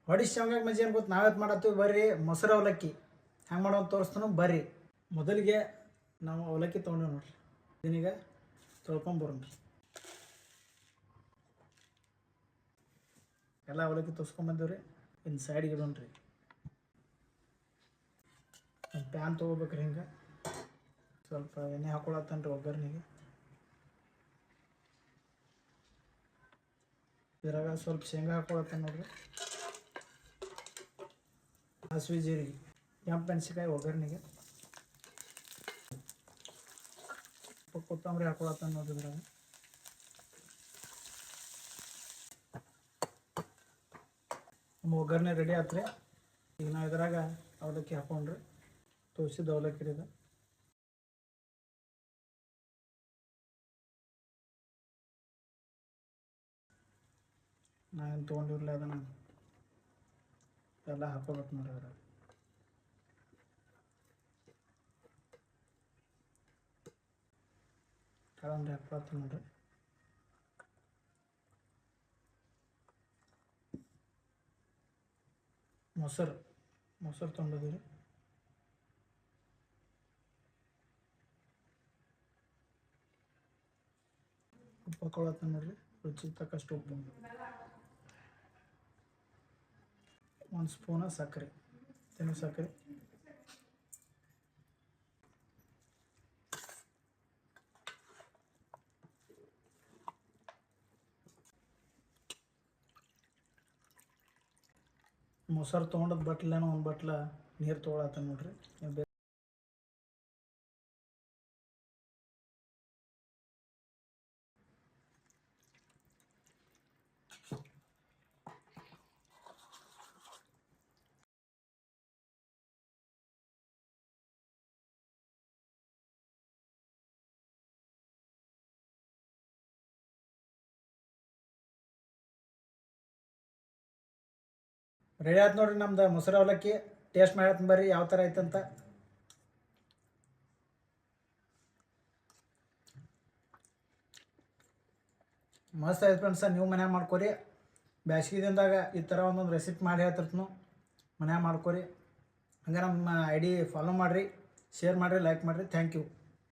ಹೊಡಿ ಶೇಂಗಾಗ ಮಜ್ಜಿ ಏನು ಗೊತ್ತು ನಾವೇತ್ ಮಾಡತ್ತೀವಿ ಬರ್ರಿ ಮೊಸರು ಅವಲಕ್ಕಿ ಹೆಂಗೆ ಮಾಡೋದು ತೋರಿಸ್ತಾನು ಬರ್ರಿ. ಮೊದಲಿಗೆ ನಾವು ಅವಲಕ್ಕಿ ತೊಗೊಂಡು ನೋಡ್ರಿ ಇದೀಗ ತೊಳ್ಕೊಂಬರ್ರಿ. ಎಲ್ಲ ಅವಲಕ್ಕಿ ತೊಳ್ಸ್ಕೊಂಬಂದಿವ್ರಿ. ಇನ್ನು ಸೈಡ್ಗೆ ಇಡೋಣ್ರಿ. ಒಂದು ಪ್ಯಾನ್ ತೊಗೋಬೇಕ್ರಿ. ಹಿಂಗೆ ಸ್ವಲ್ಪ ಎಣ್ಣೆ ಹಾಕೊಳತ್ತನ್ರಿ ಒಗ್ಗರ್ನಿಗೆ. ಇದ್ರಾಗ ಸ್ವಲ್ಪ ಶೇಂಗಾ ಹಾಕೊಳತ್ತ ನೋಡ್ರಿ. ಸಾಸಿವೆ ಜೀರಿಗೆ ಕೆಂಪು ಮೆಣಸಿನ್ಕಾಯಿ ಒಗ್ಗರ್ನಿಗೆ. ಕೊತ್ತಂಬರಿ ಹಾಕೊಳತ್ತ ನೋಡ್ರಿ. ಇದ್ರಾಗ ನಮ್ಮ ಒಗ್ಗರಣೆ ರೆಡಿ ಆತ್ರಿ. ಈಗ ನಾವು ಇದ್ರಾಗ ಅವಲಕ್ಕಿ ಹಾಕೊಂಡ್ರಿ. ತೋರಿಸಿದ ಅವಲಕ್ಕಿ ಇದು. ನಾವೇನು ತೊಗೊಂಡಿರಲಿಲ್ಲ ಅದನ್ನು ಎಲ್ಲ ಹಾಕೋಬೇಕು ನೋಡ್ರಿ. ಅದ್ರಾಗ ಕಳಂಬ್ರಿ ಹಾಕೊಳತ್ತ ನೋಡ್ರಿ. ಮೊಸರು ತೊಗೊಂಡಿದ್ದೀವಿ. ಉಪ್ಪು ಹಾಕೊಳತ್ತ ನೋಡ್ರಿ. ರುಚಿಗೆ ತಕ್ಕಷ್ಟು ಉಪ್ಪು. 1 ಸ್ಪೂನ ಸಕ್ಕರೆ, ತೆನೆ ಸಕ್ಕರೆ. ಮೊಸರು ತೊಗೊಂಡದ್ದು ಬಟ್ಲೇನೋ ಒಂದು ಬಟ್ಲ ನೀರು ತೊಗೊಳತ್ತ ನೋಡ್ರಿ. ರೆಡಿ ಆಯ್ತು ನೋಡ್ರಿ ನಮ್ದು ಮೊಸರು ಅವಲಕ್ಕಿ. ಟೇಸ್ಟ್ ಮಾಡತ್ತೀನಿ ಬರ್ರಿ ಯಾವ ಥರ ಐತಂತ. ಮಸ್ತ್ ಆಯ್ತು ಫ್ರೆಂಡ್ಸ. ನೀವು ಮನ್ಯಾಗ ಮಾಡ್ಕೊರಿ. ಬ್ಯಾಸ್ಗೆ ದಿನದಾಗ ಈ ಥರ ಒಂದೊಂದು ರೆಸಿಪಿ ಮಾಡಿ ಹೇಳ್ತಿರ್ತೀನಿ. ಮನ್ಯಾಗ ಮಾಡ್ಕೊರಿ. ಹಂಗೆ ನಮ್ಮ ID ಫಾಲೋ ಮಾಡಿರಿ, ಶೇರ್ ಮಾಡಿರಿ, ಲೈಕ್ ಮಾಡಿರಿ. Thank you.